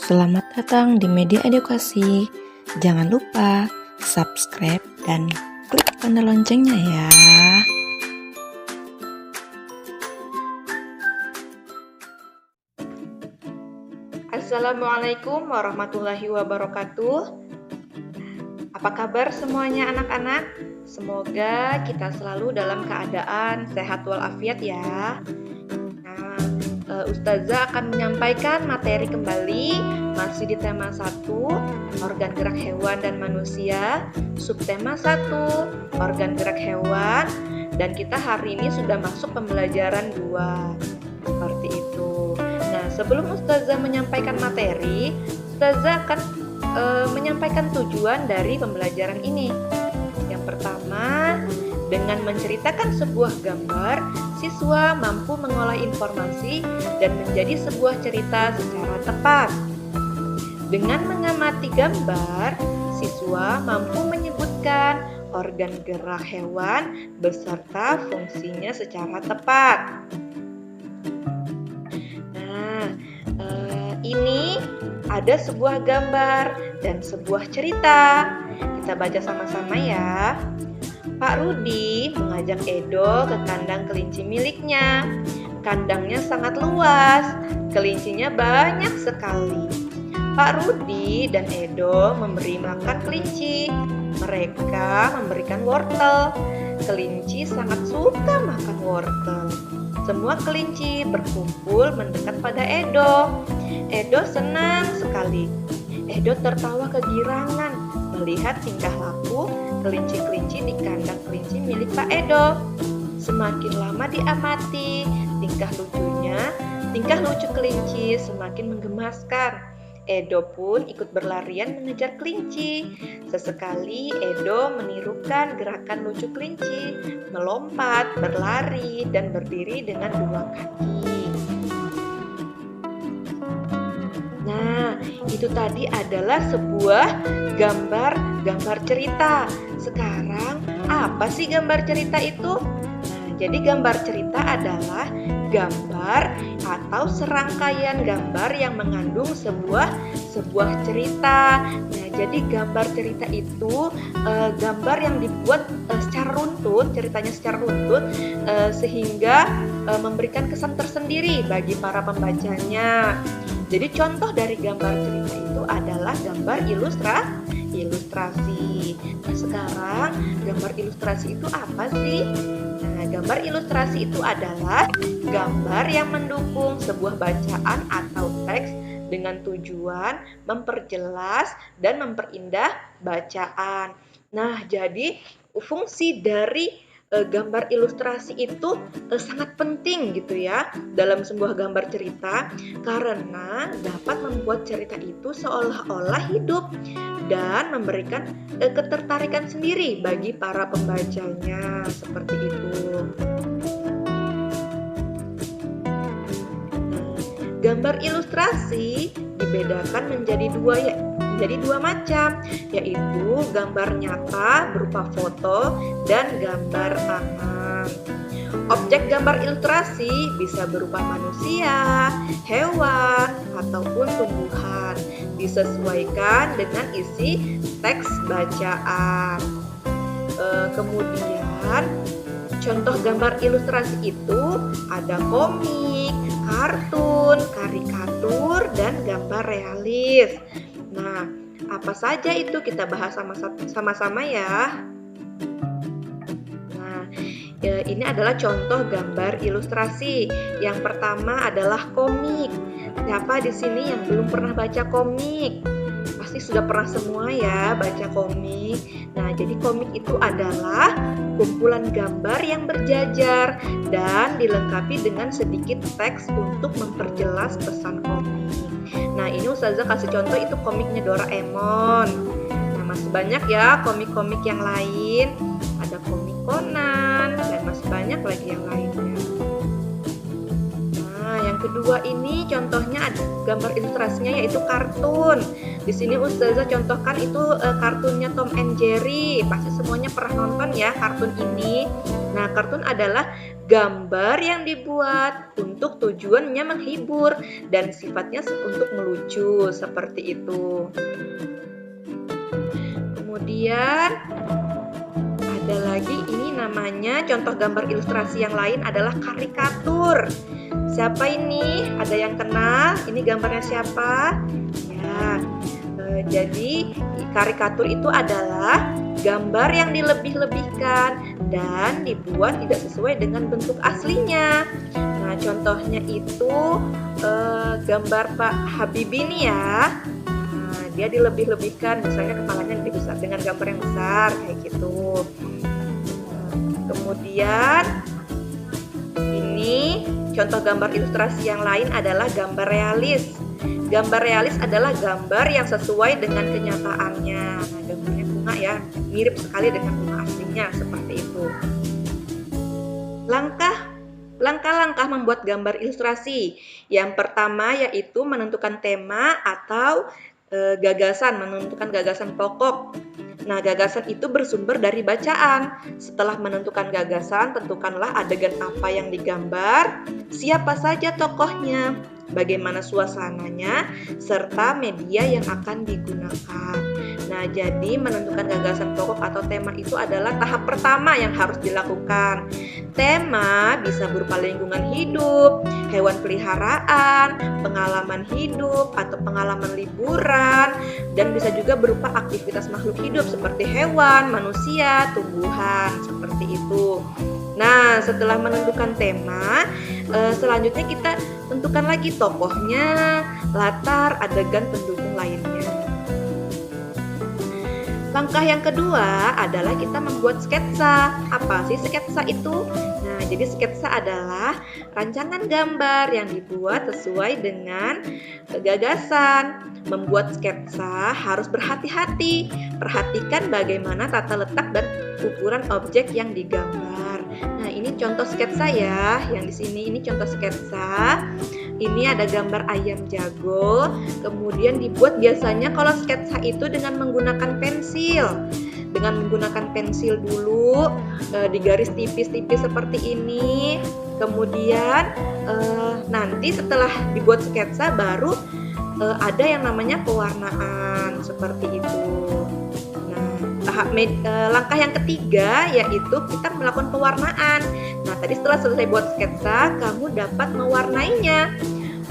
Selamat datang di Media Edukasi. Jangan lupa subscribe dan klik tanda loncengnya ya. Assalamualaikum warahmatullahi wabarakatuh. Apa kabar semuanya anak-anak? Semoga kita selalu dalam keadaan sehat walafiat ya. Ustazah akan menyampaikan materi kembali masih di tema 1, organ gerak hewan dan manusia, subtema 1, organ gerak hewan, dan kita hari ini sudah masuk pembelajaran 2. Seperti itu. Nah, sebelum Ustazah menyampaikan materi, Ustazah akan menyampaikan tujuan dari pembelajaran ini. Yang pertama, dengan menceritakan sebuah gambar, siswa mampu mengolah informasi dan menjadi sebuah cerita secara tepat. Dengan mengamati gambar, siswa mampu menyebutkan organ gerak hewan beserta fungsinya secara tepat. Nah, ini ada sebuah gambar dan sebuah cerita. Kita baca sama-sama ya. Pak Rudi mengajak Edo ke kandang kelinci miliknya. Kandangnya sangat luas, kelincinya banyak sekali. Pak Rudi dan Edo memberi makan kelinci. Mereka memberikan wortel. Kelinci sangat suka makan wortel. Semua kelinci berkumpul mendekat pada Edo. Edo senang sekali. Edo tertawa kegirangan melihat tingkah laku kelinci-kelinci di kandang kelinci milik Pak Edo. Semakin lama diamati, tingkah lucu kelinci semakin menggemaskan. Edo pun ikut berlarian mengejar kelinci. Sesekali Edo menirukan gerakan lucu kelinci, melompat, berlari, dan berdiri dengan 2 kaki. Nah, itu tadi adalah sebuah gambar cerita. Sekarang, apa sih gambar cerita itu? Nah, jadi gambar cerita adalah gambar atau serangkaian gambar yang mengandung sebuah cerita. Nah, jadi gambar cerita itu gambar yang dibuat secara runtut, ceritanya secara runtut, sehingga memberikan kesan tersendiri bagi para pembacanya. Jadi contoh dari gambar cerita itu adalah gambar ilustrasi. Nah, sekarang gambar ilustrasi itu apa sih? Nah, gambar ilustrasi itu adalah gambar yang mendukung sebuah bacaan atau teks dengan tujuan memperjelas dan memperindah bacaan. Nah, jadi fungsi dari gambar ilustrasi itu sangat penting gitu ya dalam sebuah gambar cerita, karena dapat membuat cerita itu seolah-olah hidup dan memberikan ketertarikan sendiri bagi para pembacanya, seperti itu. Gambar ilustrasi dibedakan menjadi dua macam, yaitu gambar nyata berupa foto dan gambar tangan. Objek gambar ilustrasi bisa berupa manusia, hewan, ataupun tumbuhan, disesuaikan dengan isi teks bacaan. Kemudian contoh gambar ilustrasi itu ada komik, kartun, karikatur, dan gambar realis. Nah, apa saja itu kita bahas sama-sama ya. Nah, ini adalah contoh gambar ilustrasi. Yang pertama adalah komik. Siapa di sini yang belum pernah baca komik? Pasti sudah pernah semua ya baca komik. Nah, jadi komik itu adalah kumpulan gambar yang berjajar dan dilengkapi dengan sedikit teks untuk memperjelas pesan komik. Nah, ini Ustazah kasih contoh itu komiknya Doraemon. Nah, masih banyak ya komik-komik yang lain. Ada komik Conan dan masih banyak lagi yang lainnya. Nah, yang Yang kedua ini contohnya ada gambar ilustrasinya yaitu kartun. Di sini Ustazah contohkan itu kartunnya Tom and Jerry. Pasti semuanya pernah nonton ya kartun ini. Nah, kartun adalah gambar yang dibuat untuk tujuannya menghibur dan sifatnya untuk melucu seperti itu. Kemudian ada lagi ini namanya contoh gambar ilustrasi yang lain adalah karikatur. Siapa ini? Ada yang kenal? Ini gambarnya siapa? Ya, jadi karikatur itu adalah gambar yang dilebih-lebihkan dan dibuat tidak sesuai dengan bentuk aslinya. Nah, contohnya itu gambar Pak Habibie nih ya. Nah, dia dilebih-lebihkan, misalnya kepalanya lebih besar dengan gambar yang besar kayak gitu. Kemudian ini contoh gambar ilustrasi yang lain adalah gambar realis. Gambar realis adalah gambar yang sesuai dengan kenyataannya. Nah, gambarnya bunga ya, mirip sekali dengan bunga aslinya seperti itu. Langkah-langkah membuat gambar ilustrasi. Yang pertama yaitu menentukan tema atau menentukan gagasan pokok. Nah, gagasan itu bersumber dari bacaan. Setelah menentukan gagasan, tentukanlah adegan apa yang digambar, siapa saja tokohnya, bagaimana suasananya, serta media yang akan digunakan. Nah, jadi menentukan gagasan pokok atau tema itu adalah tahap pertama yang harus dilakukan. Tema bisa berupa lingkungan hidup, hewan peliharaan, pengalaman hidup, atau pengalaman liburan, dan bisa juga berupa aktivitas makhluk hidup seperti hewan, manusia, tumbuhan, seperti itu. Nah, setelah menentukan tema, selanjutnya kita tentukan lagi tokohnya, latar, adegan pendukung lainnya. Langkah yang kedua adalah kita membuat sketsa. Apa sih sketsa itu? Nah, jadi sketsa adalah rancangan gambar yang dibuat sesuai dengan gagasan. Membuat sketsa harus berhati-hati. Perhatikan bagaimana tata letak dan ukuran objek yang digambar. Nah, ini contoh sketsa ya. Yang di sini ini contoh sketsa. Ini ada gambar ayam jago. Kemudian dibuat biasanya kalau sketsa itu dengan menggunakan pensil. Dengan menggunakan pensil dulu, digaris tipis-tipis seperti ini. Kemudian nanti setelah dibuat sketsa baru ada yang namanya pewarnaan seperti itu. Langkah yang ketiga yaitu kita melakukan pewarnaan. Nah, tadi setelah selesai buat sketsa, kamu dapat mewarnainya.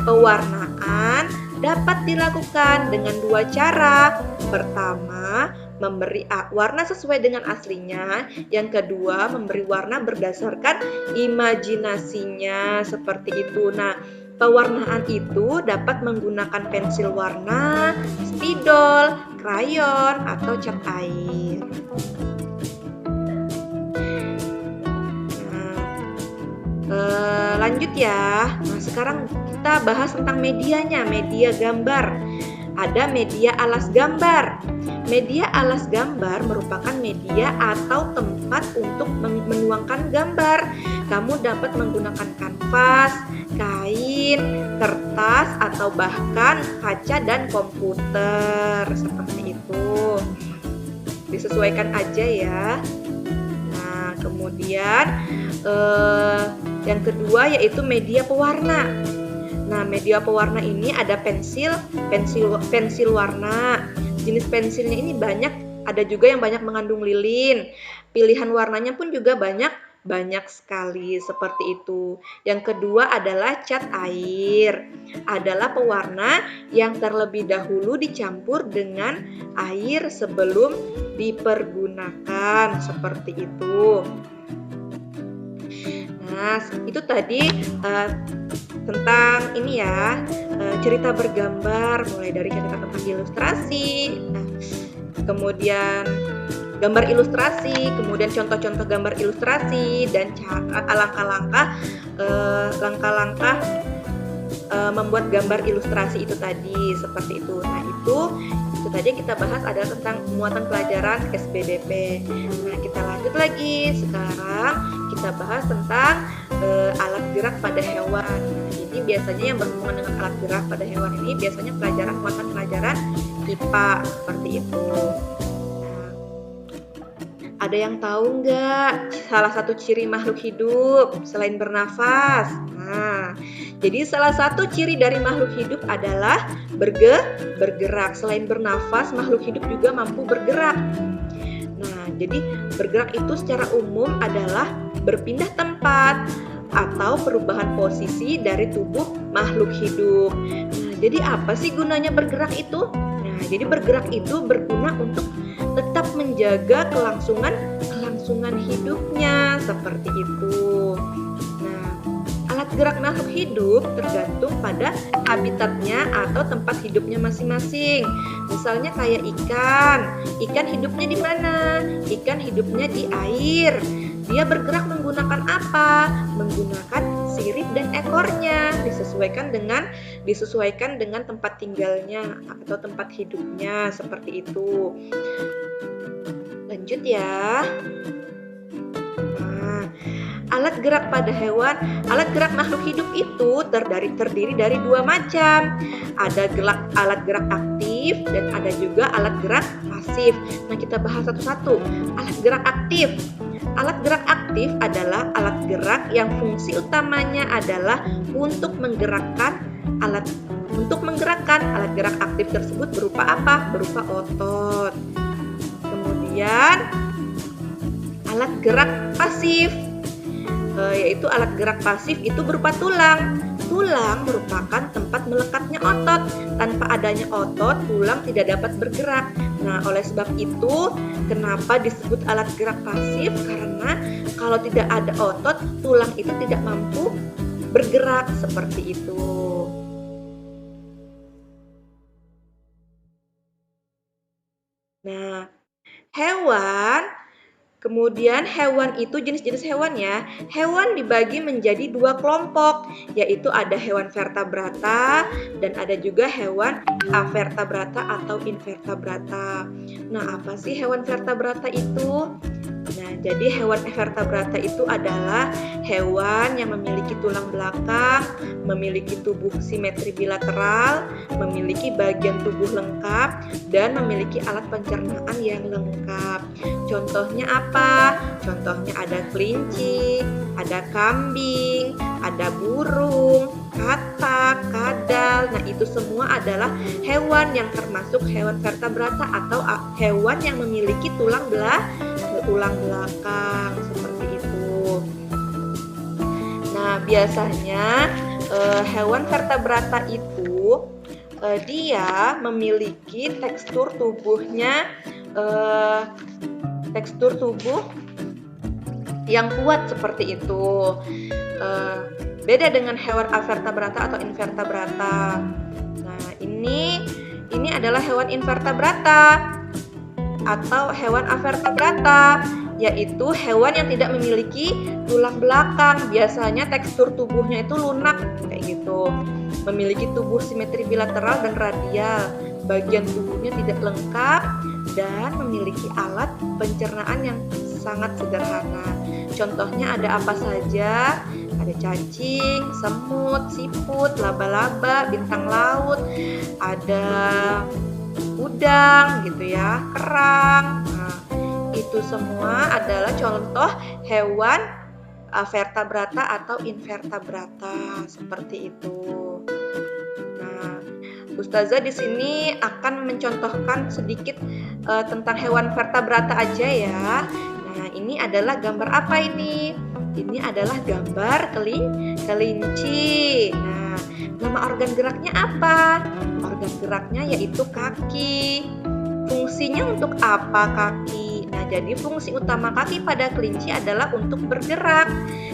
Pewarnaan dapat dilakukan dengan dua cara. Pertama, memberi warna sesuai dengan aslinya. Yang kedua, memberi warna berdasarkan imajinasinya seperti itu. Nah, pewarnaan itu dapat menggunakan pensil warna, spidol, krayon, atau cat air. Lanjut ya. Nah, sekarang kita bahas tentang medianya, media gambar. Ada media alas gambar. Media alas gambar merupakan media atau tempat untuk menuangkan gambar. Kamu dapat menggunakan kanvas, kain, kertas, atau bahkan kaca dan komputer seperti itu. Disesuaikan aja ya. Nah, kemudian yang kedua yaitu media pewarna. Nah, media pewarna ini ada pensil warna. Jenis pensilnya ini banyak, ada juga yang banyak mengandung lilin. Pilihan warnanya pun juga banyak sekali seperti itu. Yang kedua adalah cat air. Adalah pewarna yang terlebih dahulu dicampur dengan air sebelum dipergunakan seperti itu. Nah, itu tadi tentang ini ya, cerita bergambar, mulai dari cerita tentang ilustrasi, kemudian gambar ilustrasi, kemudian contoh-contoh gambar ilustrasi, dan langkah-langkah membuat gambar ilustrasi itu tadi, seperti itu. Nah, itu tadi kita bahas adalah tentang muatan pelajaran SBDP. Nah, kita lanjut lagi. Sekarang kita bahas tentang alat gerak pada hewan. Ini biasanya yang berhubungan dengan alat gerak pada hewan ini biasanya muatan pelajaran IPA seperti itu. Nah, ada yang tahu nggak salah satu ciri makhluk hidup selain bernafas? Nah, jadi salah satu ciri dari makhluk hidup adalah bergerak. Selain bernafas, makhluk hidup juga mampu bergerak. Nah, jadi bergerak itu secara umum adalah berpindah tempat atau perubahan posisi dari tubuh makhluk hidup. Nah, jadi apa sih gunanya bergerak itu? Nah, jadi bergerak itu berguna untuk tetap menjaga kelangsungan hidupnya seperti itu. Nah, alat gerak makhluk hidup tergantung pada habitatnya atau tempat hidupnya masing-masing. Misalnya kayak ikan hidupnya di mana? Ikan hidupnya di air. Dia bergerak menggunakan apa? Menggunakan sirip dan ekornya, disesuaikan dengan tempat tinggalnya atau tempat hidupnya seperti itu. Lanjut ya. Nah, alat gerak makhluk hidup itu terdiri dari dua macam. Ada alat gerak aktif dan ada juga alat gerak pasif. Nah, kita bahas satu-satu. Alat gerak aktif. Alat gerak aktif adalah alat gerak yang fungsi utamanya adalah untuk menggerakkan alat gerak aktif tersebut berupa apa? Berupa otot. Kemudian alat gerak pasif, yaitu alat gerak pasif itu berupa tulang. Tulang merupakan tempat melekatnya otot. Tanpa adanya otot, tulang tidak dapat bergerak. Nah, oleh sebab itu, kenapa disebut alat gerak pasif? Karena kalau tidak ada otot, tulang itu tidak mampu bergerak seperti itu. Nah, kemudian hewan itu jenis-jenis hewan ya. Hewan dibagi menjadi dua kelompok, yaitu ada hewan vertebrata dan ada juga hewan avertebrata atau invertebrata. Nah, apa sih hewan vertebrata itu? Nah, jadi hewan vertebrata itu adalah hewan yang memiliki tulang belakang, memiliki tubuh simetri bilateral, memiliki bagian tubuh lengkap, dan memiliki alat pencernaan yang lengkap. Contohnya apa? Contohnya ada kelinci, ada kambing, ada burung, katak, kadal. Nah, itu semua adalah hewan yang termasuk hewan vertebrata atau hewan yang memiliki tulang belakang seperti itu. Nah, biasanya hewan vertebrata itu dia memiliki tekstur tubuh yang kuat seperti itu. Beda dengan hewan avertebrata atau invertebrata. Nah, ini adalah hewan invertebrata atau hewan avertebrata, yaitu hewan yang tidak memiliki tulang belakang. Biasanya tekstur tubuhnya itu lunak kayak gitu. Memiliki tubuh simetri bilateral dan radial. Bagian tubuhnya tidak lengkap dan memiliki alat pencernaan yang sangat sederhana. Contohnya ada apa saja? Ada cacing, semut, siput, laba-laba, bintang laut, ada udang gitu ya, kerang. Nah, itu semua adalah contoh hewan vertebrata atau invertebrata seperti itu. Nah, Ustazah di sini akan mencontohkan sedikit tentang hewan vertebrata aja ya. Nah, ini adalah gambar apa ini? Ini adalah gambar kelinci. Nah, nama organ geraknya apa? Organ geraknya yaitu kaki. Fungsinya untuk apa kaki? Nah, jadi fungsi utama kaki pada kelinci adalah untuk bergerak.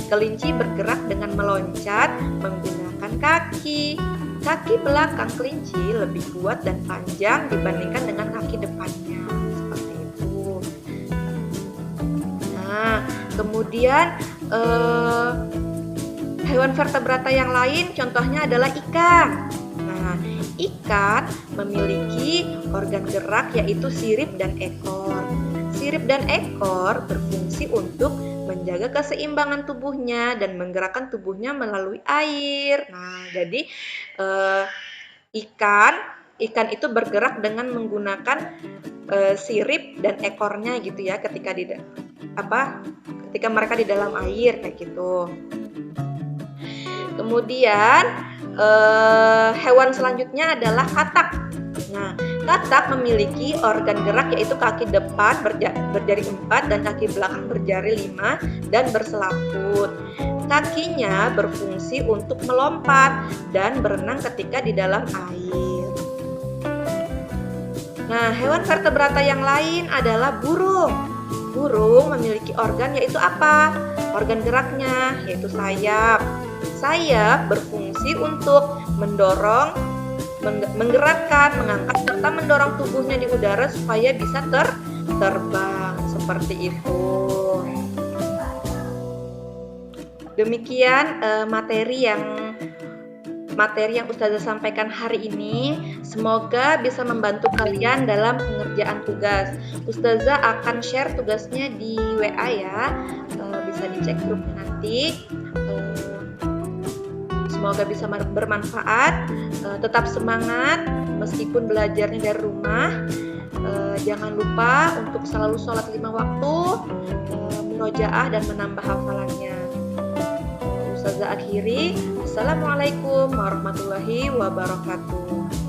Kelinci bergerak dengan meloncat menggunakan kaki. Kaki belakang kelinci lebih kuat dan panjang dibandingkan dengan kaki depannya. Seperti itu. Nah, kemudian hewan vertebrata yang lain contohnya adalah ikan. Nah, ikan memiliki organ gerak yaitu sirip dan ekor. Sirip dan ekor berfungsi untuk menjaga keseimbangan tubuhnya, dan menggerakkan tubuhnya melalui air. Nah, jadi ikan itu bergerak dengan menggunakan sirip dan ekornya gitu ya, ketika mereka di dalam air kayak gitu. Kemudian hewan selanjutnya adalah katak. Nah, katak memiliki organ gerak yaitu kaki depan berjari 4 dan kaki belakang berjari 5 dan berselaput. Kakinya berfungsi untuk melompat dan berenang ketika di dalam air. Nah, hewan vertebrata yang lain adalah burung. Burung memiliki organ yaitu apa? Organ geraknya yaitu sayap. Sayap berfungsi untuk mendorong, menggerakkan, mengangkat serta mendorong tubuhnya di udara supaya bisa terbang seperti itu. Demikian materi yang Ustazah sampaikan hari ini. Semoga bisa membantu kalian dalam pengerjaan tugas. Ustazah akan share tugasnya di WA ya, bisa dicek grupnya nanti. Semoga bisa bermanfaat. Tetap semangat meskipun belajarnya dari rumah. Jangan lupa untuk selalu sholat 5 waktu, murojaah dan menambah hafalannya. Ustazah akhiri. Assalamualaikum warahmatullahi wabarakatuh.